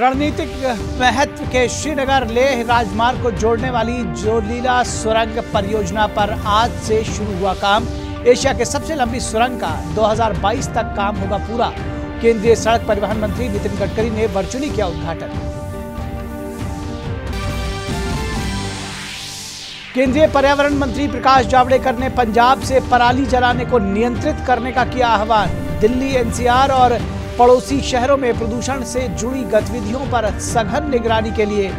रणनीतिक महत्व के श्रीनगर लेह राजमार्ग को जोड़ने वाली जोजिला सुरंग परियोजना पर आज से शुरू हुआ काम। एशिया के सबसे लंबी सुरंग का 2022 तक काम होगा पूरा। केंद्रीय सड़क परिवहन मंत्री नितिन गडकरी ने वर्चुअली किया उद्घाटन। केंद्रीय पर्यावरण मंत्री प्रकाश जावड़ेकर ने पंजाब से पराली जलाने को नियंत्रित करने का किया आह्वान। दिल्ली, एनसीआर और पड़ोसी शहरों में प्रदूषण से जुड़ी गतिविधियों पर सघन निगरानी के लिए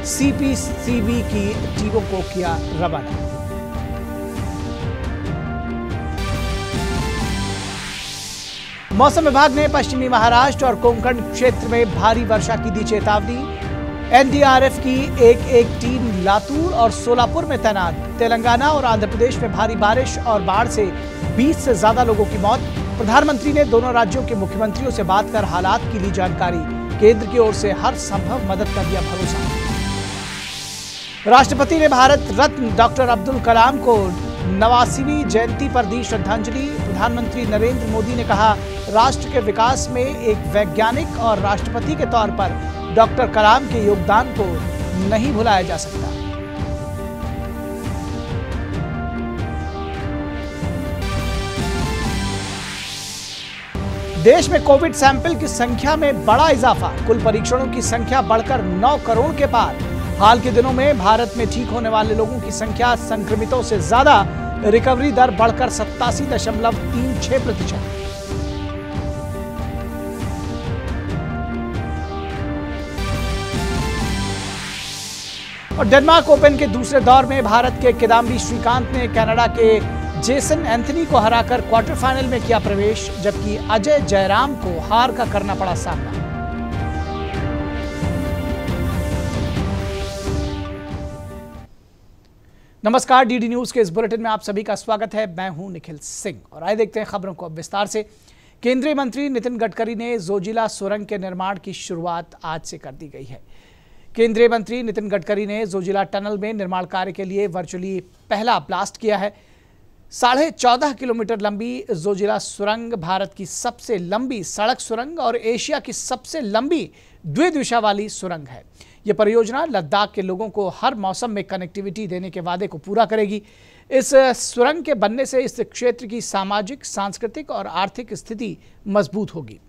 सीपीसीबी की टीमों को किया रवाना। मौसम विभाग ने पश्चिमी महाराष्ट्र और कोंकण क्षेत्र में भारी वर्षा की दी चेतावनी। एनडीआरएफ की एक टीम लातूर और सोलापुर में तैनात। तेलंगाना और आंध्र प्रदेश में भारी बारिश और बाढ़ से 20 से ज्यादा लोगों की मौत। प्रधानमंत्री ने दोनों राज्यों के मुख्यमंत्रियों से बात कर हालात की ली जानकारी। केंद्र की ओर से हर संभव मदद का दिया भरोसा। राष्ट्रपति ने भारत रत्न डॉक्टर अब्दुल कलाम को 89वीं जयंती पर दी श्रद्धांजलि। प्रधानमंत्री नरेंद्र मोदी ने कहा, राष्ट्र के विकास में एक वैज्ञानिक और राष्ट्रपति के तौर पर डॉक्टर कलाम के योगदान को नहीं भुलाया जा सकता। देश में कोविड सैंपल की संख्या में बड़ा इजाफा। कुल परीक्षणों की संख्या बढ़कर 9 करोड़ के पार। हाल के दिनों में भारत में ठीक होने वाले लोगों की संख्या संक्रमितों से ज्यादा। रिकवरी दर बढ़कर 87.36%। और डेनमार्क ओपन के दूसरे दौर में भारत के किदाम्बी श्रीकांत ने कनाडा के जेसन एंथनी को हराकर क्वार्टर फाइनल में किया प्रवेश, जबकि अजय जयराम को हार का करना पड़ा सामना। नमस्कार, डीडी न्यूज के इस बुलेटिन में आप सभी का स्वागत है। मैं हूं निखिल सिंह और आइए देखते हैं खबरों को अब विस्तार से। केंद्रीय मंत्री नितिन गडकरी ने जोजिला सुरंग के निर्माण की शुरुआत आज से कर दी गई है। केंद्रीय मंत्री नितिन गडकरी ने जोजिला टनल में निर्माण कार्य के लिए वर्चुअली पहला ब्लास्ट किया है। 14.5 किलोमीटर लंबी जोजिला सुरंग भारत की सबसे लंबी सड़क सुरंग और एशिया की सबसे लंबी द्विदिशा वाली सुरंग है। यह परियोजना लद्दाख के लोगों को हर मौसम में कनेक्टिविटी देने के वादे को पूरा करेगी। इस सुरंग के बनने से इस क्षेत्र की सामाजिक, सांस्कृतिक और आर्थिक स्थिति मजबूत होगी।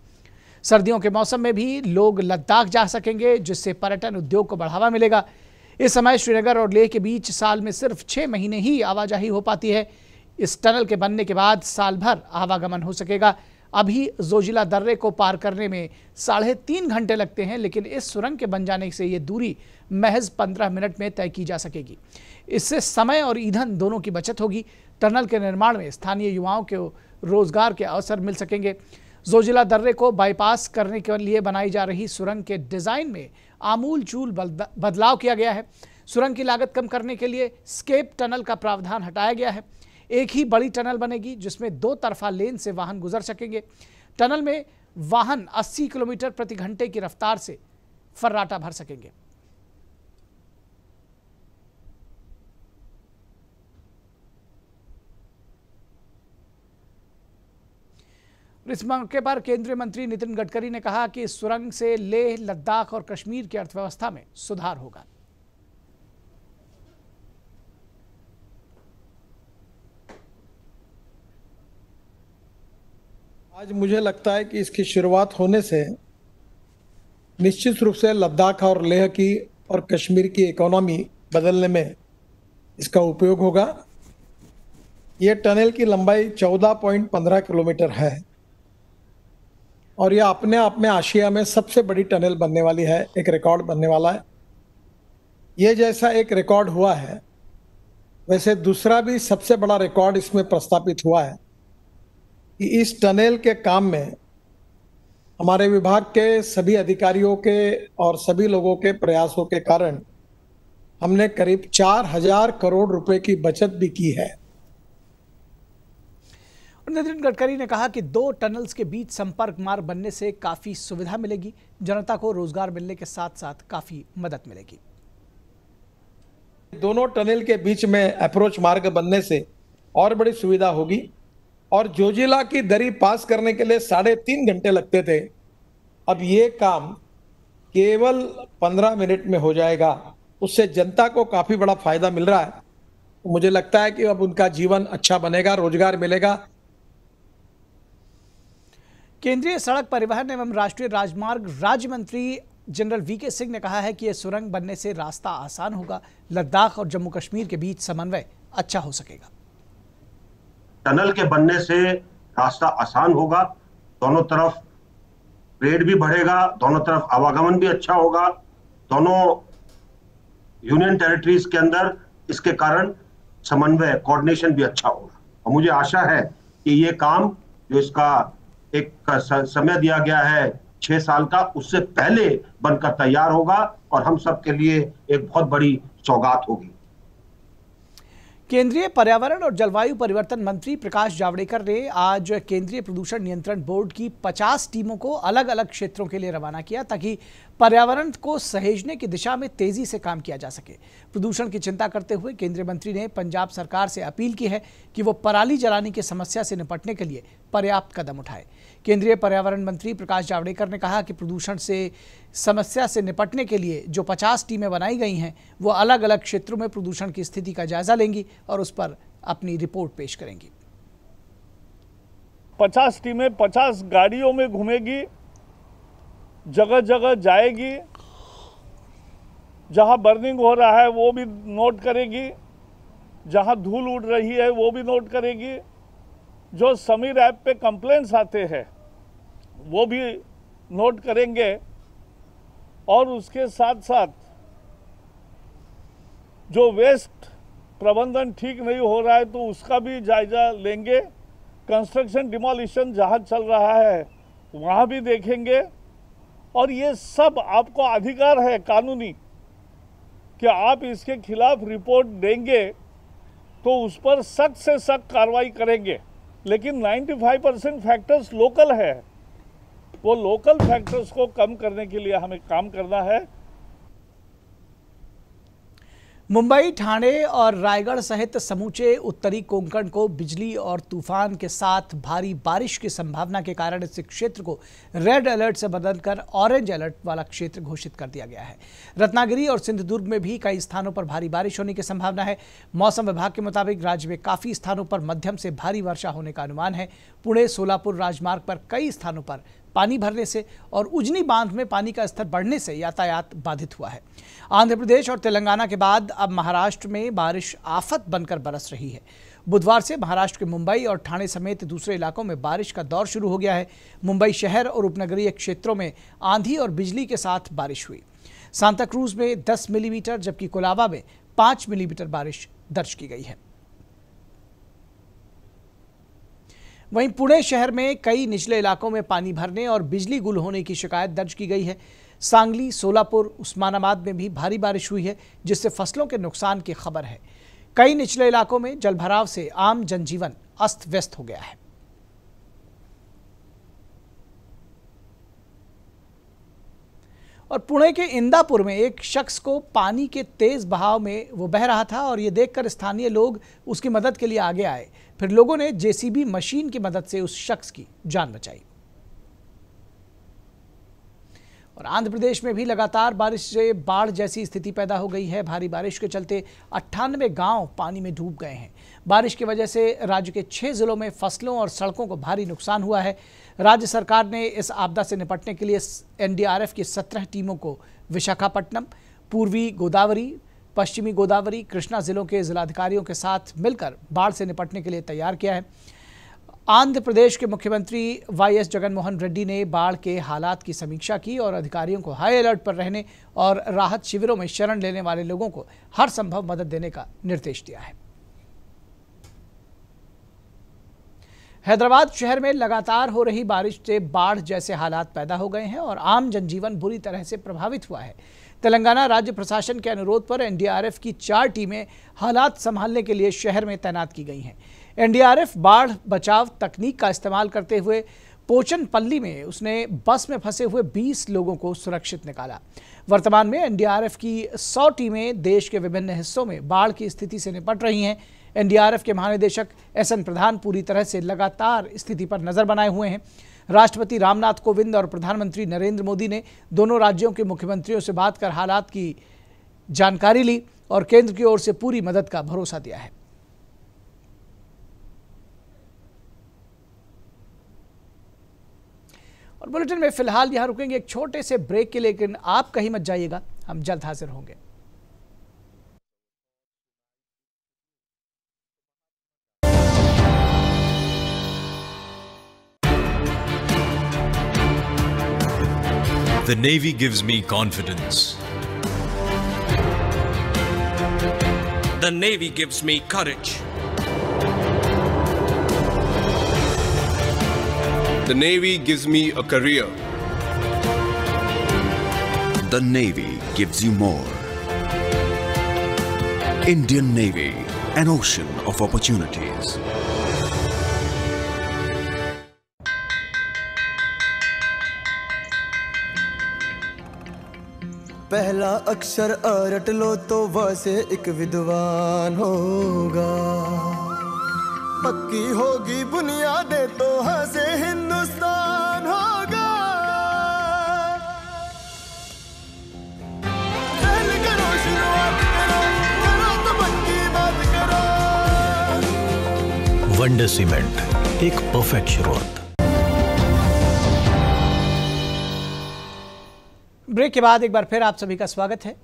सर्दियों के मौसम में भी लोग लद्दाख जा सकेंगे, जिससे पर्यटन उद्योग को बढ़ावा मिलेगा। इस समय श्रीनगर और लेह के बीच साल में सिर्फ 6 महीने ही आवाजाही हो पाती है। इस टनल के बनने के बाद साल भर आवागमन हो सकेगा। अभी जोजिला दर्रे को पार करने में 3.5 घंटे लगते हैं, लेकिन इस सुरंग के बन जाने से ये दूरी महज 15 मिनट में तय की जा सकेगी। इससे समय और ईंधन दोनों की बचत होगी। टनल के निर्माण में स्थानीय युवाओं को रोजगार के अवसर मिल सकेंगे। जोजिला दर्रे को बाईपास करने के लिए बनाई जा रही सुरंग के डिजाइन में आमूलचूल बदलाव किया गया है। सुरंग की लागत कम करने के लिए स्केप टनल का प्रावधान हटाया गया है। एक ही बड़ी टनल बनेगी, जिसमें 2 तरफा लेन से वाहन गुजर सकेंगे। टनल में वाहन 80 किलोमीटर प्रति घंटे की रफ्तार से फर्राटा भर सकेंगे। इस मौके पर केंद्रीय मंत्री नितिन गडकरी ने कहा कि इस सुरंग से लेह, लद्दाख और कश्मीर की अर्थव्यवस्था में सुधार होगा। आज मुझे लगता है कि इसकी शुरुआत होने से निश्चित रूप से लद्दाख और लेह की और कश्मीर की इकोनॉमी बदलने में इसका उपयोग होगा। ये टनल की लंबाई 14.15 किलोमीटर है और यह अपने आप में आशिया में सबसे बड़ी टनल बनने वाली है। एक रिकॉर्ड बनने वाला है। ये जैसा एक रिकॉर्ड हुआ है, वैसे दूसरा भी सबसे बड़ा रिकॉर्ड इसमें प्रस्तापित हुआ है कि इस टनल के काम में हमारे विभाग के सभी अधिकारियों के और सभी लोगों के प्रयासों के कारण हमने करीब 4,000 करोड़ रुपए की बचत भी की है। नितिन गडकरी ने कहा कि 2 टनल्स के बीच संपर्क मार्ग बनने से काफी सुविधा मिलेगी। जनता को रोजगार मिलने के साथ साथ काफी मदद मिलेगी। दोनों टनल के बीच में अप्रोच मार्ग बनने से और बड़ी सुविधा होगी। और जोजिला की दरी पास करने के लिए 3.5 घंटे लगते थे, अब ये काम केवल 15 मिनट में हो जाएगा। उससे जनता को काफी बड़ा फायदा मिल रहा है। तो मुझे लगता है कि अब उनका जीवन अच्छा बनेगा, रोजगार मिलेगा। केंद्रीय सड़क परिवहन एवं राष्ट्रीय राजमार्ग राज्य मंत्री जनरल वीके सिंह ने कहा है कि यह सुरंग बनने से रास्ता आसान होगा, लद्दाख और जम्मू कश्मीर के बीच समन्वय अच्छा हो सकेगा। टनल के बनने से रास्ता आसान होगा, दोनों तरफ ट्रेड भी बढ़ेगा, दोनों तरफ आवागमन भी अच्छा होगा, दोनों यूनियन टेरिटरीज के अंदर इसके कारण समन्वय कोऑर्डिनेशन भी अच्छा होगा। और मुझे आशा है कि ये काम जो इसका एक समय दिया गया है 6 साल का, उससे पहले बनकर तैयार होगा और हम सब के लिए एक बहुत बड़ी सौगात होगी। केंद्रीय पर्यावरण और जलवायु परिवर्तन मंत्री प्रकाश जावड़ेकर ने आज केंद्रीय प्रदूषण नियंत्रण बोर्ड की 50 टीमों को अलग अलग क्षेत्रों के लिए रवाना किया ताकि पर्यावरण को सहेजने की दिशा में तेजी से काम किया जा सके। प्रदूषण की चिंता करते हुए केंद्रीय मंत्री ने पंजाब सरकार से अपील की है कि वो पराली जलाने की समस्या से निपटने के लिए पर्याप्त कदम उठाए। केंद्रीय पर्यावरण मंत्री प्रकाश जावड़ेकर ने कहा कि प्रदूषण से समस्या से निपटने के लिए जो 50 टीमें बनाई गई हैं वो अलग अलग क्षेत्रों में प्रदूषण की स्थिति का जायजा लेंगी और उस पर अपनी रिपोर्ट पेश करेंगी। 50 टीमें 50 गाड़ियों में घूमेगी, जगह जगह जाएगी, जहां बर्निंग हो रहा है वो भी नोट करेगी, जहां धूल उड़ रही है वो भी नोट करेगी, जो समीर ऐप पे कंप्लेंट्स आते हैं वो भी नोट करेंगे और उसके साथ साथ जो वेस्ट प्रबंधन ठीक नहीं हो रहा है तो उसका भी जायजा लेंगे। कंस्ट्रक्शन डिमोलिशन जहाँ चल रहा है वहाँ भी देखेंगे और ये सब आपको अधिकार है कानूनी कि आप इसके खिलाफ रिपोर्ट देंगे तो उस पर सख्त से सख्त कार्रवाई करेंगे। लेकिन 95% फैक्टर्स लोकल है, वो लोकल फैक्टर्स को कम करने के लिए हमें काम करना है। मुंबई, ठाणे और रायगढ़ सहित समूचे उत्तरी कोंकण को बिजली और तूफान के साथ भारी बारिश की संभावना के कारण इस क्षेत्र को रेड अलर्ट से बदलकर ऑरेंज अलर्ट वाला क्षेत्र घोषित कर दिया गया है। रत्नागिरी और सिंधुदुर्ग में भी कई स्थानों पर भारी बारिश होने की संभावना है। मौसम विभाग के मुताबिक राज्य में काफी स्थानों पर मध्यम से भारी वर्षा होने का अनुमान है। पुणे सोलापुर राजमार्ग पर कई स्थानों पर पानी भरने से और उजनी बांध में पानी का स्तर बढ़ने से यातायात बाधित हुआ है। आंध्र प्रदेश और तेलंगाना के बाद अब महाराष्ट्र में बारिश आफत बनकर बरस रही है। बुधवार से महाराष्ट्र के मुंबई और ठाणे समेत दूसरे इलाकों में बारिश का दौर शुरू हो गया है। मुंबई शहर और उपनगरीय क्षेत्रों में आंधी और बिजली के साथ बारिश हुई। सांता क्रूज में 10 मिलीमीटर जबकि कोलाबा में 5 मिलीमीटर बारिश दर्ज की गई है। वहीं पुणे शहर में कई निचले इलाकों में पानी भरने और बिजली गुल होने की शिकायत दर्ज की गई है। सांगली, सोलापुर, उस्मानाबाद में भी भारी बारिश हुई है जिससे फसलों के नुकसान की खबर है। कई निचले इलाकों में जलभराव से आम जनजीवन अस्त व्यस्त हो गया है। और पुणे के इंदापुर में एक शख्स को पानी के तेज बहाव में वो बह रहा था और ये देखकर स्थानीय लोग उसकी मदद के लिए आगे आए। फिर लोगों ने जेसीबी मशीन की मदद से उस शख्स की जान बचाई। और आंध्र प्रदेश में भी लगातार बारिश से बाढ़ जैसी स्थिति पैदा हो गई है। भारी बारिश के चलते 98 गांव पानी में डूब गए हैं। बारिश की वजह से राज्य के 6 जिलों में फसलों और सड़कों को भारी नुकसान हुआ है। राज्य सरकार ने इस आपदा से निपटने के लिए एनडीआरएफ की 17 टीमों को विशाखापट्टनम, पूर्वी गोदावरी, पश्चिमी गोदावरी, कृष्णा जिलों के जिलाधिकारियों के साथ मिलकर बाढ़ से निपटने के लिए तैयार किया है। आंध्र प्रदेश के मुख्यमंत्री वाईएस जगनमोहन रेड्डी ने बाढ़ के हालात की समीक्षा की और अधिकारियों को हाई अलर्ट पर रहने और राहत शिविरों में शरण लेने वाले लोगों को हर संभव मदद देने का निर्देश दिया है। हैदराबाद शहर में लगातार हो रही बारिश से बाढ़ जैसे हालात पैदा हो गए हैं और आम जनजीवन बुरी तरह से प्रभावित हुआ है। तेलंगाना राज्य प्रशासन के अनुरोध पर एनडीआरएफ की 4 टीमें हालात संभालने के लिए शहर में तैनात की गई हैं। एनडीआरएफ बाढ़ बचाव तकनीक का इस्तेमाल करते हुए पोचनपल्ली में उसने बस में फंसे हुए 20 लोगों को सुरक्षित निकाला। वर्तमान में एनडीआरएफ की 100 टीमें देश के विभिन्न हिस्सों में बाढ़ की स्थिति से निपट रही हैं। एनडीआरएफ के महानिदेशक एसएन प्रधान पूरी तरह से लगातार स्थिति पर नजर बनाए हुए हैं। राष्ट्रपति रामनाथ कोविंद और प्रधानमंत्री नरेंद्र मोदी ने दोनों राज्यों के मुख्यमंत्रियों से बात कर हालात की जानकारी ली और केंद्र की ओर से पूरी मदद का भरोसा दिया है। और बुलेटिन में फिलहाल यहां रुकेंगे एक छोटे से ब्रेक के लिए, लेकिन आप कहीं मत जाइएगा, हम जल्द हाजिर होंगे। The Navy gives me confidence. The Navy gives me courage. The Navy gives me a career. The Navy gives you more. Indian Navy, an ocean of opportunities. पहला अक्षर रट लो तो वह से एक विद्वान होगा। पक्की होगी बुनियादें तो हाँ से हिंदुस्तान होगा। पहले करो शुरुआत करो, करो तो पक्की बात करो। वंडर सीमेंट, एक परफेक्ट शुरुआत। ब्रेक के बाद एक बार फिर आप सभी का स्वागत है।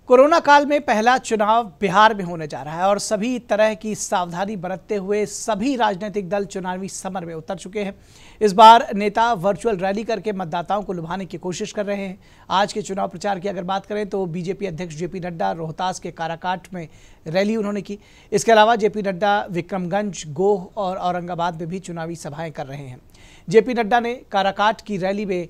कोरोना काल में पहला चुनाव बिहार में होने जा रहा है और सभी तरह की सावधानी बरतते हुए सभी राजनीतिक दल चुनावी समर में उतर चुके हैं। इस बार नेता वर्चुअल रैली करके मतदाताओं को लुभाने की कोशिश कर रहे हैं। आज के चुनाव प्रचार की अगर बात करें तो बीजेपी अध्यक्ष जेपी नड्डा रोहतास के काराकाट में रैली उन्होंने की। इसके अलावा जेपी नड्डा विक्रमगंज, गोह और औरंगाबाद में भी चुनावी सभाएं कर रहे हैं। जेपी नड्डा ने काराकाट की रैली में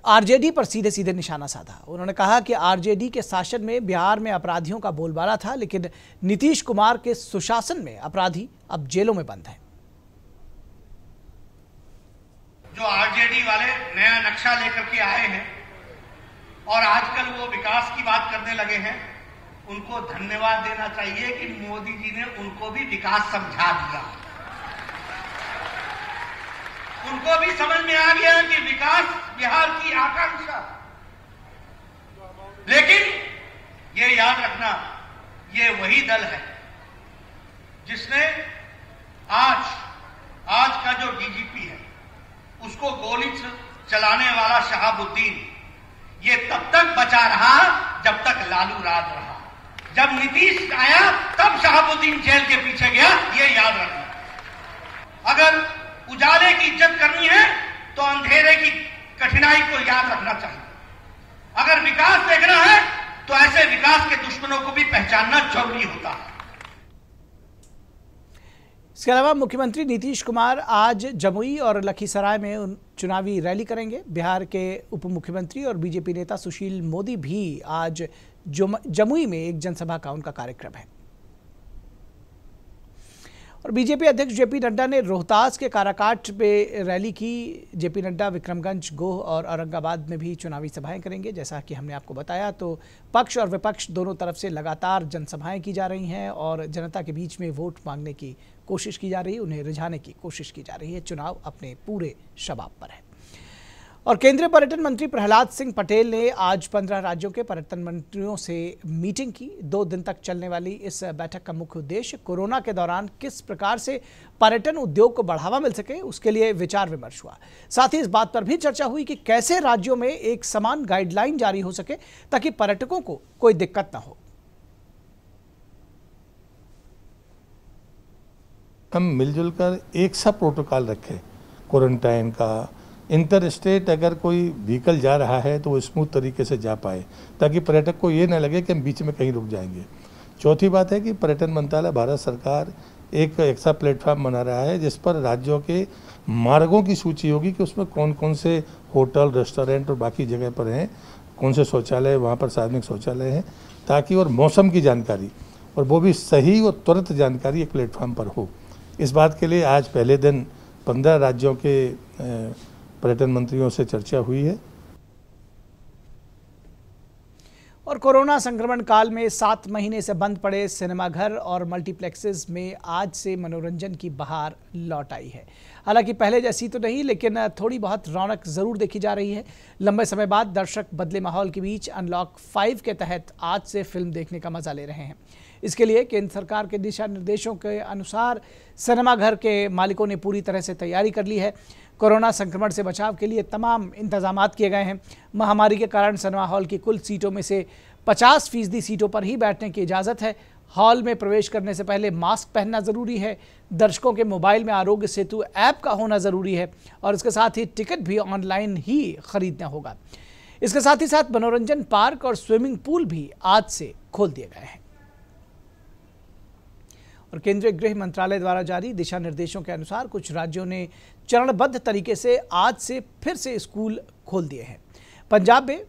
आरजेडी पर सीधे सीधे निशाना साधा। उन्होंने कहा कि आरजेडी के शासन में बिहार में अपराधियों का बोलबाला था, लेकिन नीतीश कुमार के सुशासन में अपराधी अब जेलों में बंद हैं। जो आरजेडी वाले नया नक्शा लेकर के आए हैं और आजकल वो विकास की बात करने लगे हैं, उनको धन्यवाद देना चाहिए कि मोदी जी ने उनको भी विकास समझा दिया। उनको भी समझ में आ गया कि विकास बिहार की आकांक्षा। लेकिन ये याद रखना, ये वही दल है जिसने आज का जो डीजीपी है उसको गोली चलाने वाला शहाबुद्दीन, ये तब तक बचा रहा जब तक लालू राज रहा। जब नीतीश आया तब शहाबुद्दीन जेल के पीछे गया, ये याद रखना। अगर उजाले की इज्जत करनी है तो अंधेरे की कठिनाई को याद रखना चाहिए। अगर विकास देखना है तो ऐसे विकास के दुश्मनों को भी पहचानना जरूरी होता है। इसके अलावा मुख्यमंत्री नीतीश कुमार आज जमुई और लखीसराय में चुनावी रैली करेंगे। बिहार के उप मुख्यमंत्री और बीजेपी नेता सुशील मोदी भी आज जमुई में एक जनसभा का उनका कार्यक्रम है। और बीजेपी अध्यक्ष जेपी नड्डा ने रोहतास के काराकाट में रैली की। जेपी नड्डा विक्रमगंज, गोह और औरंगाबाद में भी चुनावी सभाएं करेंगे। जैसा कि हमने आपको बताया तो पक्ष और विपक्ष दोनों तरफ से लगातार जनसभाएं की जा रही हैं और जनता के बीच में वोट मांगने की कोशिश की जा रही है, उन्हें रिझाने की कोशिश की जा रही है। चुनाव अपने पूरे शबाब पर है। और केंद्रीय पर्यटन मंत्री प्रहलाद सिंह पटेल ने आज 15 राज्यों के पर्यटन मंत्रियों से मीटिंग की। 2 दिन तक चलने वाली इस बैठक का मुख्य उद्देश्य कोरोना के दौरान किस प्रकार से पर्यटन उद्योग को बढ़ावा मिल सके, उसके लिए विचार विमर्श हुआ। साथ ही इस बात पर भी चर्चा हुई कि कैसे राज्यों में एक समान गाइडलाइन जारी हो सके ताकि पर्यटकों को कोई दिक्कत न हो। हम मिलजुल कर एक सा प्रोटोकॉल रखें क्वारंटाइन का। इंटर स्टेट अगर कोई व्हीकल जा रहा है तो वो स्मूथ तरीके से जा पाए, ताकि पर्यटक को ये ना लगे कि हम बीच में कहीं रुक जाएंगे। चौथी बात है कि पर्यटन मंत्रालय, भारत सरकार एक ऐसा प्लेटफॉर्म बना रहा है जिस पर राज्यों के मार्गों की सूची होगी कि उसमें कौन कौन से होटल, रेस्टोरेंट और बाकी जगह पर हैं, कौन से शौचालय वहाँ पर सार्वजनिक शौचालय हैं, ताकि और मौसम की जानकारी, और वो भी सही और तुरंत जानकारी एक प्लेटफॉर्म पर हो। इस बात के लिए आज पहले दिन 15 राज्यों के पर्यटन मंत्रियों से चर्चा हुई है। और कोरोना संक्रमण काल में 7 महीने से बंद पड़े सिनेमाघर और मल्टीप्लेक्सेस में आज से मनोरंजन की बहार लौट आई है। हालांकि पहले जैसी तो नहीं, लेकिन थोड़ी बहुत रौनक जरूर देखी जा रही है। लंबे समय बाद दर्शक बदले माहौल के बीच अनलॉक 5 के तहत आज से फिल्म देखने का मजा ले रहे हैं। इसके लिए केंद्र सरकार के दिशा निर्देशों के अनुसार सिनेमाघर के मालिकों ने पूरी तरह से तैयारी कर ली है। कोरोना संक्रमण से बचाव के लिए तमाम इंतजामात किए गए हैं। महामारी के कारण सिनेमा हॉल की कुल सीटों में से 50% सीटों पर ही बैठने की इजाज़त है। हॉल में प्रवेश करने से पहले मास्क पहनना ज़रूरी है। दर्शकों के मोबाइल में आरोग्य सेतु ऐप का होना ज़रूरी है और इसके साथ ही टिकट भी ऑनलाइन ही खरीदना होगा। इसके साथ ही साथ मनोरंजन पार्क और स्विमिंग पूल भी आज से खोल दिए गए हैं। और केंद्रीय गृह मंत्रालय द्वारा जारी दिशा निर्देशों के अनुसार कुछ राज्यों ने चरणबद्ध तरीके से आज से फिर से स्कूल खोल दिए हैं। पंजाब में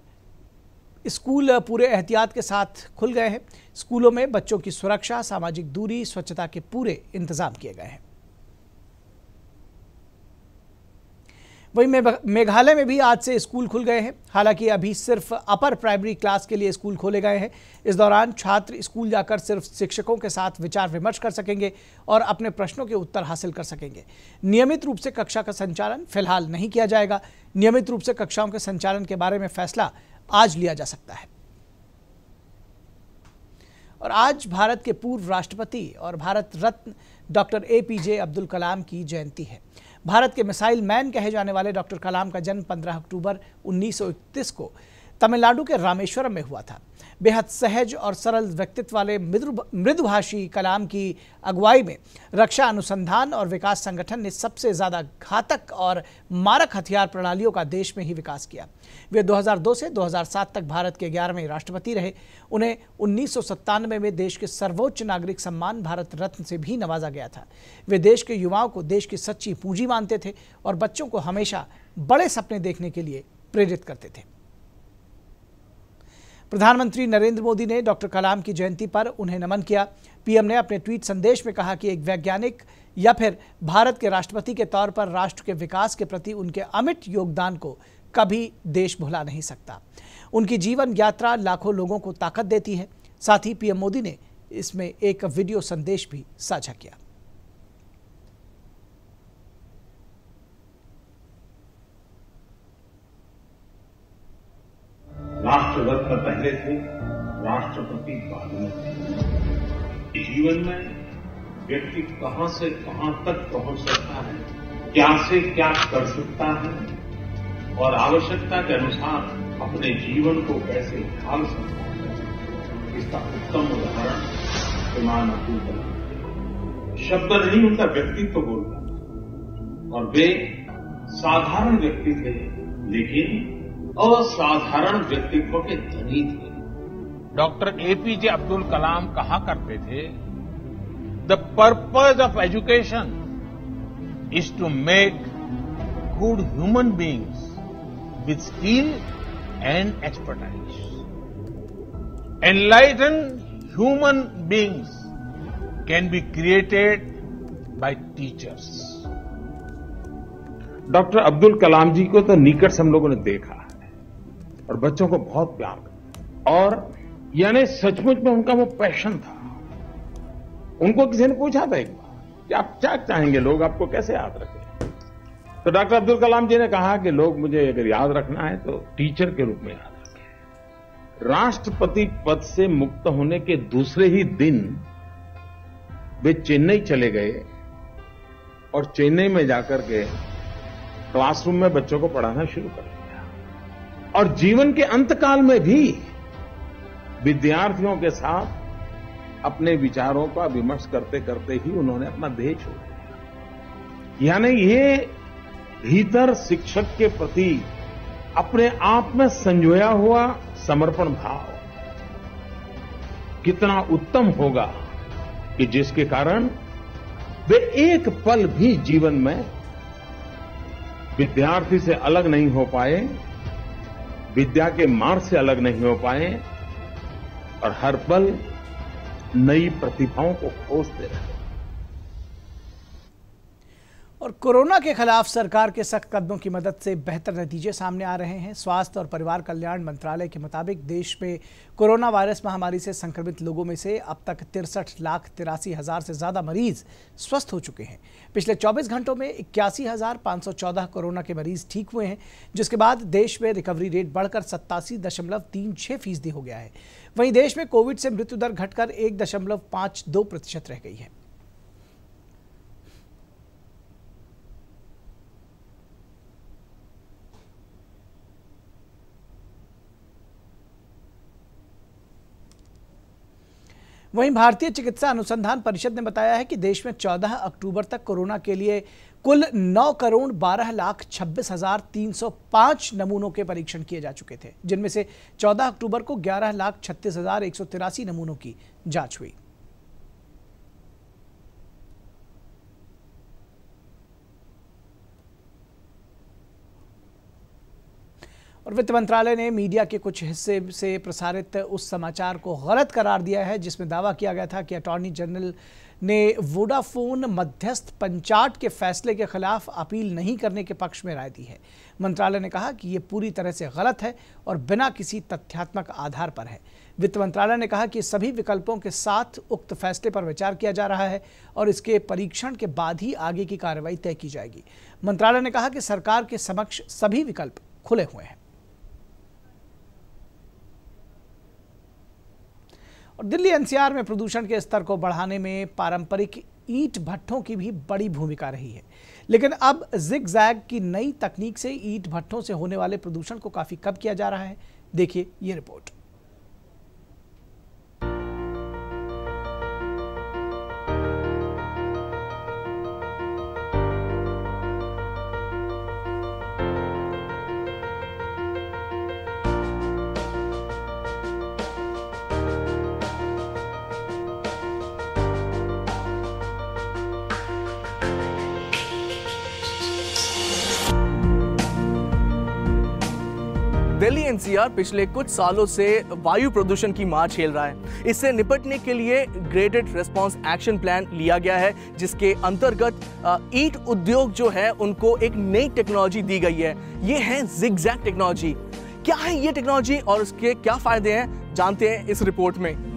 स्कूल पूरे एहतियात के साथ खुल गए हैं। स्कूलों में बच्चों की सुरक्षा, सामाजिक दूरी, स्वच्छता के पूरे इंतजाम किए गए हैं। वहीं मेघालय में भी आज से स्कूल खुल गए हैं। हालांकि अभी सिर्फ अपर प्राइमरी क्लास के लिए स्कूल खोले गए हैं। इस दौरान छात्र स्कूल जाकर सिर्फ शिक्षकों के साथ विचार विमर्श कर सकेंगे और अपने प्रश्नों के उत्तर हासिल कर सकेंगे। नियमित रूप से कक्षा का संचालन फिलहाल नहीं किया जाएगा। नियमित रूप से कक्षाओं के संचालन के बारे में फैसला आज लिया जा सकता है। और आज भारत के पूर्व राष्ट्रपति और भारत रत्न डॉक्टर APJ अब्दुल कलाम की जयंती है। भारत के मिसाइल मैन कहे जाने वाले डॉक्टर कलाम का जन्म 15 अक्टूबर 1931 को तमिलनाडु के रामेश्वरम में हुआ था। बेहद सहज और सरल व्यक्तित्व वाले मृदुभाषी कलाम की अगुवाई में रक्षा अनुसंधान और विकास संगठन ने सबसे ज़्यादा घातक और मारक हथियार प्रणालियों का देश में ही विकास किया। वे 2002 से 2007 तक भारत के 11वें राष्ट्रपति रहे। उन्हें 1997 में देश के सर्वोच्च नागरिक सम्मान भारत रत्न से भी नवाजा गया था। वे देश के युवाओं को देश की सच्ची पूंजी मानते थे और बच्चों को हमेशा बड़े सपने देखने के लिए प्रेरित करते थे। प्रधानमंत्री नरेंद्र मोदी ने डॉक्टर कलाम की जयंती पर उन्हें नमन किया। पीएम ने अपने ट्वीट संदेश में कहा कि एक वैज्ञानिक या फिर भारत के राष्ट्रपति के तौर पर राष्ट्र के विकास के प्रति उनके अमिट योगदान को कभी देश भुला नहीं सकता। उनकी जीवन यात्रा लाखों लोगों को ताकत देती है। साथ ही पीएम मोदी ने इसमें एक वीडियो संदेश भी साझा किया। राष्ट्र रत्न पहले थे, राष्ट्रपति बाद में थे। जीवन में व्यक्ति कहां से कहां तक पहुंच सकता है, क्या से क्या कर सकता है और आवश्यकता के अनुसार अपने जीवन को कैसे ढाल सकता है, इसका उत्तम उदाहरण श्रीमान अब्दुल कलाम। शब्द नहीं, उनका व्यक्तित्व बोलता और वे साधारण व्यक्ति थे, लेकिन असाधारण व्यक्तित्व के धनी थे। डॉक्टर APJ अब्दुल कलाम कहा करते थे, the purpose of education is to make good human beings with skill and expertise. Enlighten human beings can be created by teachers. Doctor Abdul Kalam ji को तो निकट से हम लोगों ने देखा और बच्चों को बहुत प्यार करते और यानी सचमुच में उनका वो पैशन था। उनको किसी ने पूछा था एक बार कि आप क्या चाहेंगे, लोग आपको कैसे याद रखें? तो डॉक्टर अब्दुल कलाम जी ने कहा कि लोग मुझे अगर याद रखना है तो टीचर के रूप में याद रखें। राष्ट्रपति पद से मुक्त होने के दूसरे ही दिन वे चेन्नई चले गए और चेन्नई में जाकर के क्लासरूम में बच्चों को पढ़ाना शुरू कर दिया और जीवन के अंतकाल में भी विद्यार्थियों के साथ अपने विचारों का विमर्श करते करते ही उन्होंने अपना देह छोड़ दिया। यानी ये भीतर शिक्षक के प्रति अपने आप में संजोया हुआ समर्पण भाव कितना उत्तम होगा कि जिसके कारण वे एक पल भी जीवन में विद्यार्थी से अलग नहीं हो पाए, विद्या के मार्ग से अलग नहीं हो पाए और हर पल नई प्रतिभाओं को खोजते रहे। और कोरोना के खिलाफ सरकार के सख्त कदमों की मदद से बेहतर नतीजे सामने आ रहे हैं। स्वास्थ्य और परिवार कल्याण मंत्रालय के मुताबिक देश में कोरोना वायरस महामारी से संक्रमित लोगों में से अब तक 63,83,000 से ज़्यादा मरीज स्वस्थ हो चुके हैं। पिछले 24 घंटों में 81,514 कोरोना के मरीज ठीक हुए हैं, जिसके बाद देश में रिकवरी रेट बढ़कर 87.36% हो गया है। वहीं देश में कोविड से मृत्यु दर घटकर 1.52% रह गई है। वहीं भारतीय चिकित्सा अनुसंधान परिषद ने बताया है कि देश में 14 अक्टूबर तक कोरोना के लिए कुल 9,12,26,305 नमूनों के परीक्षण किए जा चुके थे, जिनमें से 14 अक्टूबर को 11,36,183 नमूनों की जांच हुई। और वित्त मंत्रालय ने मीडिया के कुछ हिस्से से प्रसारित उस समाचार को गलत करार दिया है जिसमें दावा किया गया था कि अटॉर्नी जनरल ने वोडाफोन मध्यस्थ पंचाट के फैसले के खिलाफ अपील नहीं करने के पक्ष में राय दी है। मंत्रालय ने कहा कि यह पूरी तरह से गलत है और बिना किसी तथ्यात्मक आधार पर है। वित्त मंत्रालय ने कहा कि सभी विकल्पों के साथ उक्त फैसले पर विचार किया जा रहा है और इसके परीक्षण के बाद ही आगे की कार्रवाई तय की जाएगी। मंत्रालय ने कहा कि सरकार के समक्ष सभी विकल्प खुले हुए हैं। और दिल्ली एनसीआर में प्रदूषण के स्तर को बढ़ाने में पारंपरिक ईंट भट्ठों की भी बड़ी भूमिका रही है, लेकिन अब जिगजैग की नई तकनीक से ईंट भट्ठों से होने वाले प्रदूषण को काफी कम किया जा रहा है। देखिए ये रिपोर्ट। दिल्ली एनसीआर पिछले कुछ सालों से वायु प्रदूषण की मार झेल रहा है। इससे निपटने के लिए ग्रेडेड रिस्पांस एक्शन प्लान लिया गया है, जिसके अंतर्गत ईंट उद्योग जो है उनको एक नई टेक्नोलॉजी दी गई है। ये है जिगजैग टेक्नोलॉजी। क्या है ये टेक्नोलॉजी और उसके क्या फायदे हैं, जानते हैं इस रिपोर्ट में।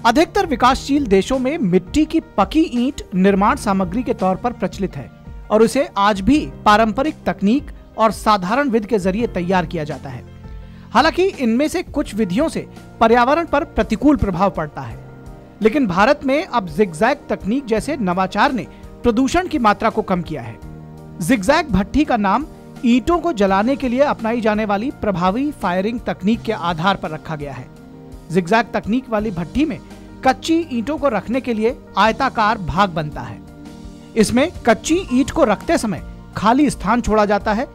अधिकतर विकासशील देशों में मिट्टी की पकी ईंट निर्माण सामग्री के तौर पर प्रचलित है और इसे आज भी पारंपरिक तकनीक और साधारण विधि के जरिए तैयार किया जाता है। हालांकि इनमें से कुछ विधियों से पर्यावरण पर प्रतिकूल प्रभाव पड़ता है, लेकिन भारत में अब जिगजैग तकनीक जैसे नवाचार ने प्रदूषण की मात्रा को कम किया है। जिगजैग भट्ठी का नाम ईंटों को जलाने के लिए अपनाई जाने वाली प्रभावी फायरिंग तकनीक के आधार पर रखा गया है। जिगजैग तकनीक वाली भट्ठी में कच्ची ईंटों को रखने के लिए आयताकार भाग बनता है। इसमें कच्ची ईंट को रखते समय खाली स्थान छोड़ा जाता है।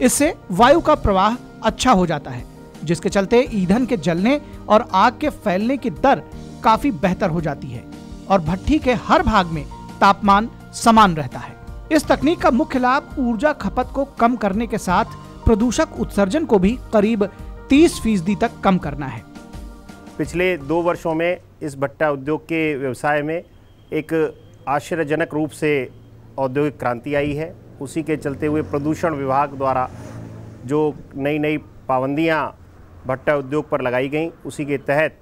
इससे वायु का प्रवाह अच्छा हो जाता है, जिसके चलते ईंधन के जलने और आग के फैलने की दर काफी बेहतर हो जाती है और भट्ठी के हर भाग में तापमान समान रहता है। इस तकनीक का मुख्य लाभ ऊर्जा खपत को कम करने के साथ प्रदूषक उत्सर्जन को भी करीब 30% तक कम करना है। पिछले 2 वर्षों में इस भट्टा उद्योग के व्यवसाय में एक आश्चर्यजनक रूप से औद्योगिक क्रांति आई है। उसी के चलते हुए प्रदूषण विभाग द्वारा जो नई पाबंदियां भट्टा उद्योग पर लगाई गईं, उसी के तहत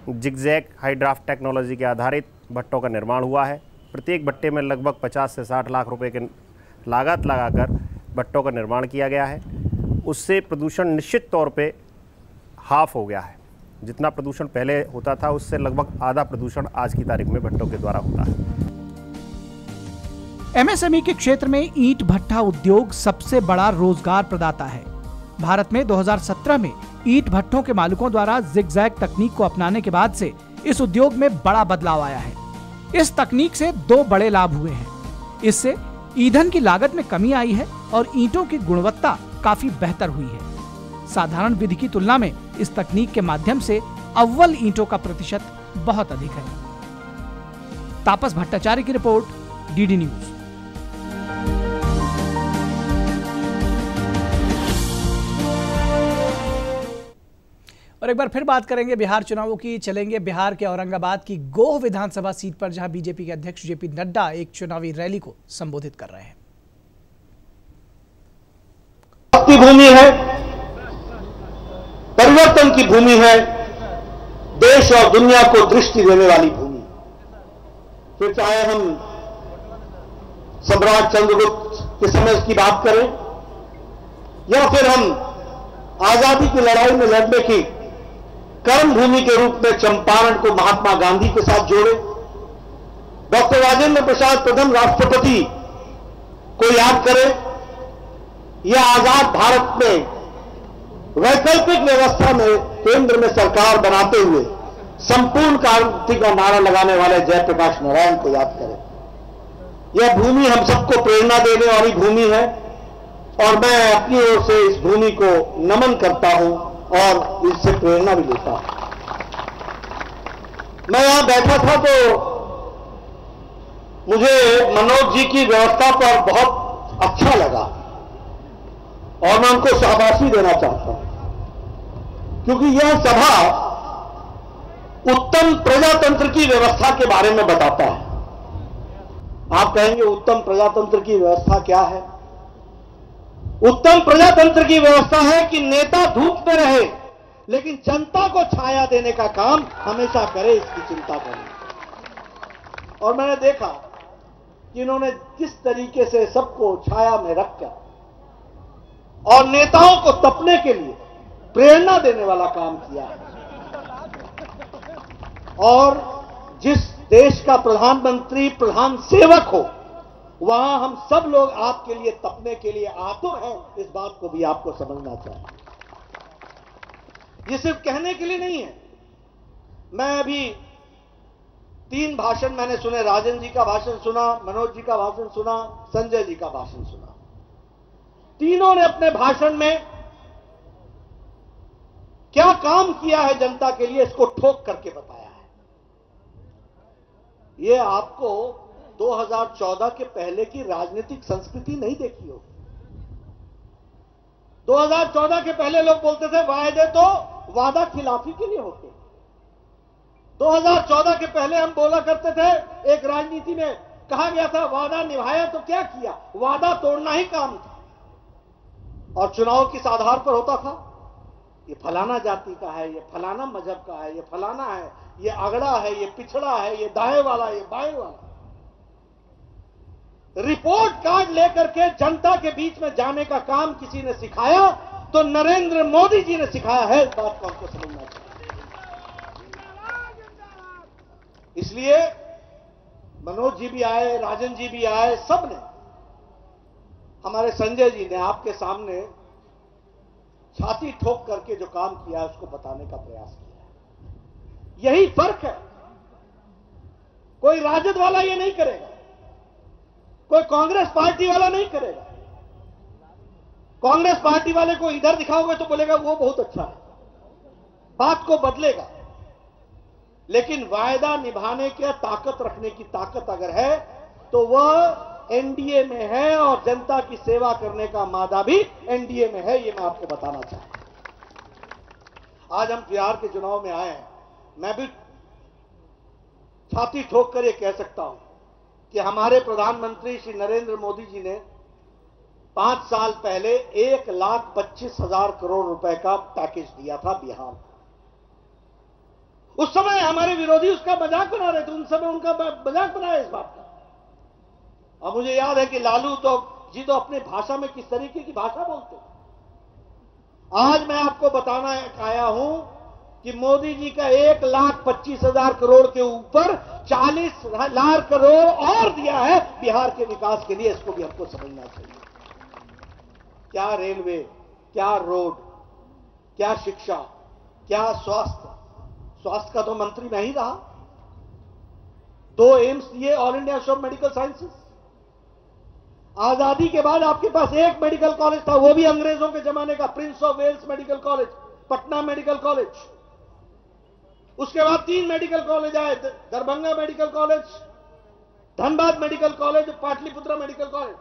जिगजैग हाइड्राफ्ट टेक्नोलॉजी के आधारित भट्टों का निर्माण हुआ है। प्रत्येक भट्टे में लगभग 50 से 60 लाख रुपए के लागत लगाकर भट्टों का निर्माण किया गया है। उससे प्रदूषण निश्चित तौर पे हाफ हो गया है। जितना प्रदूषण पहले होता था उससे लगभग आधा प्रदूषण आज की तारीख में भट्टों के द्वारा होता है। एमएसएमई के क्षेत्र में ईंट भट्ठा उद्योग सबसे बड़ा रोजगार प्रदाता है। भारत में 2017 में ईंट भट्ठों के मालिकों द्वारा जिगजैग तकनीक को अपनाने के बाद से इस उद्योग में बड़ा बदलाव आया है। इस तकनीक से 2 बड़े लाभ हुए हैं। इससे ईंधन की लागत में कमी आई है और ईंटों की गुणवत्ता काफी बेहतर हुई है। साधारण विधि की तुलना में इस तकनीक के माध्यम से अव्वल ईंटों का प्रतिशत बहुत अधिक है। तापस भट्टाचार्य की रिपोर्ट, डीडी न्यूज। और एक बार फिर बात करेंगे बिहार चुनावों की। चलेंगे बिहार के औरंगाबाद की गोह विधानसभा सीट पर, जहां बीजेपी के अध्यक्ष जेपी नड्डा एक चुनावी रैली को संबोधित कर रहे हैं। की भूमि है, परिवर्तन की भूमि है, देश और दुनिया को दृष्टि देने वाली भूमि। फिर चाहे हम सम्राट चंद्रगुप्त के समय की बात करें या फिर हम आजादी की लड़ाई में लड़ने की कर्म भूमि के रूप में चंपारण को महात्मा गांधी के साथ जोड़े, डॉक्टर राजेंद्र प्रसाद प्रथम राष्ट्रपति को याद करें, या आजाद भारत में वैकल्पिक व्यवस्था में केंद्र में सरकार बनाते हुए संपूर्ण क्रांति का नारा लगाने वाले जयप्रकाश नारायण को याद करें। यह भूमि हम सबको प्रेरणा देने वाली भूमि है और मैं अपनी ओर से इस भूमि को नमन करता हूं और इससे प्रेरणा भी लेता हूं। मैं यहां बैठा था तो मुझे मनोज जी की व्यवस्था पर बहुत अच्छा लगा और मैं उनको शाबाशी देना चाहता हूं, क्योंकि यह सभा उत्तम प्रजातंत्र की व्यवस्था के बारे में बताता है। आप कहेंगे उत्तम प्रजातंत्र की व्यवस्था क्या है? उत्तम प्रजातंत्र की व्यवस्था है कि नेता धूप में रहे लेकिन जनता को छाया देने का काम हमेशा करे, इसकी चिंता करें। और मैंने देखा कि इन्होंने किस तरीके से सबको छाया में रखकर और नेताओं को तपने के लिए प्रेरणा देने वाला काम किया है। और जिस देश का प्रधानमंत्री प्रधान सेवक हो, वहां हम सब लोग आपके लिए तपने के लिए आतुर हैं, इस बात को भी आपको समझना चाहिए। ये सिर्फ कहने के लिए नहीं है। मैं अभी 3 भाषण मैंने सुने, राजन जी का भाषण सुना, मनोज जी का भाषण सुना, संजय जी का भाषण सुना। तीनों ने अपने भाषण में क्या काम किया है जनता के लिए, इसको ठोक करके बताया है। ये आपको 2014 के पहले की राजनीतिक संस्कृति नहीं देखी होगी। 2014 के पहले लोग बोलते थे वायदे तो वादा खिलाफी के लिए होते। 2014 के पहले हम बोला करते थे, एक राजनीति में कहा गया था वादा निभाया तो क्या किया, वादा तोड़ना ही काम था। और चुनाव किस आधार पर होता था? ये फलाना जाति का है, ये फलाना मजहब का है, ये फलाना है, ये अगड़ा है, ये पिछड़ा है, ये दाएं वाला, ये बाएं वाला। रिपोर्ट कार्ड लेकर के जनता के बीच में जाने का काम किसी ने सिखाया तो नरेंद्र मोदी जी ने सिखाया है। इस बात को हमको समझना चाहिए। इसलिए मनोज जी भी आए, राजन जी भी आए, सबने, हमारे संजय जी ने आपके सामने छाती ठोक करके जो काम किया है उसको बताने का प्रयास किया है। यही फर्क है। कोई राजद वाला ये नहीं करेगा, कोई कांग्रेस पार्टी वाला नहीं करेगा। कांग्रेस पार्टी वाले को इधर दिखाओगे तो बोलेगा वो बहुत अच्छा है, बात को बदलेगा। लेकिन वायदा निभाने की ताकत रखने की ताकत अगर है तो वह एनडीए में है और जनता की सेवा करने का मादा भी एनडीए में है। ये मैं आपको बताना चाहता हूं। आज हम बिहार के चुनाव में आए हैं, मैं भी छाती ठोक कर ये कह सकता हूं कि हमारे प्रधानमंत्री श्री नरेंद्र मोदी जी ने 5 साल पहले 1,25,000 करोड़ रुपए का पैकेज दिया था बिहार को। उस समय हमारे विरोधी उसका मजाक बना रहे थे, उन समय उनका मजाक बनाया इस बात का। और मुझे याद है कि लालू जी तो अपने भाषा में किस तरीके की भाषा बोलते हैं। आज मैं आपको बताना आया हूं कि मोदी जी का 1,25,000 करोड़ के ऊपर 40 लाख करोड़ और दिया है बिहार के विकास के लिए। इसको भी हमको समझना चाहिए। क्या रेलवे, क्या रोड, क्या शिक्षा, क्या स्वास्थ्य। स्वास्थ्य का तो मंत्री मैं ही रहा। 2 एम्स दिए, all India institute of medical sciences. आजादी के बाद आपके पास एक मेडिकल कॉलेज था, वो भी अंग्रेजों के जमाने का, Prince of Wales medical college, Patna medical college. उसके बाद 3 मेडिकल कॉलेज आए, Darbhanga medical college, Dhanbad medical college, Pataliputra medical college.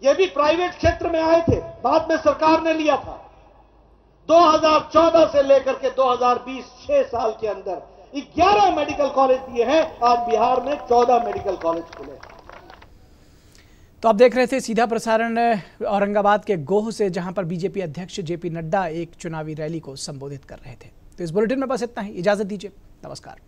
ये भी प्राइवेट क्षेत्र में आए थे, बाद में सरकार ने लिया था। 2014 से लेकर के 2020 6 साल के अंदर 11 मेडिकल कॉलेज दिए हैं। आज बिहार में 14 मेडिकल कॉलेज खुले। तो आप देख रहे थे सीधा प्रसारण औरंगाबाद के गोह से, जहां पर बीजेपी अध्यक्ष जेपी नड्डा एक चुनावी रैली को संबोधित कर रहे थे। तो इस बुलेटिन में बस इतना ही, इजाजत दीजिए, नमस्कार।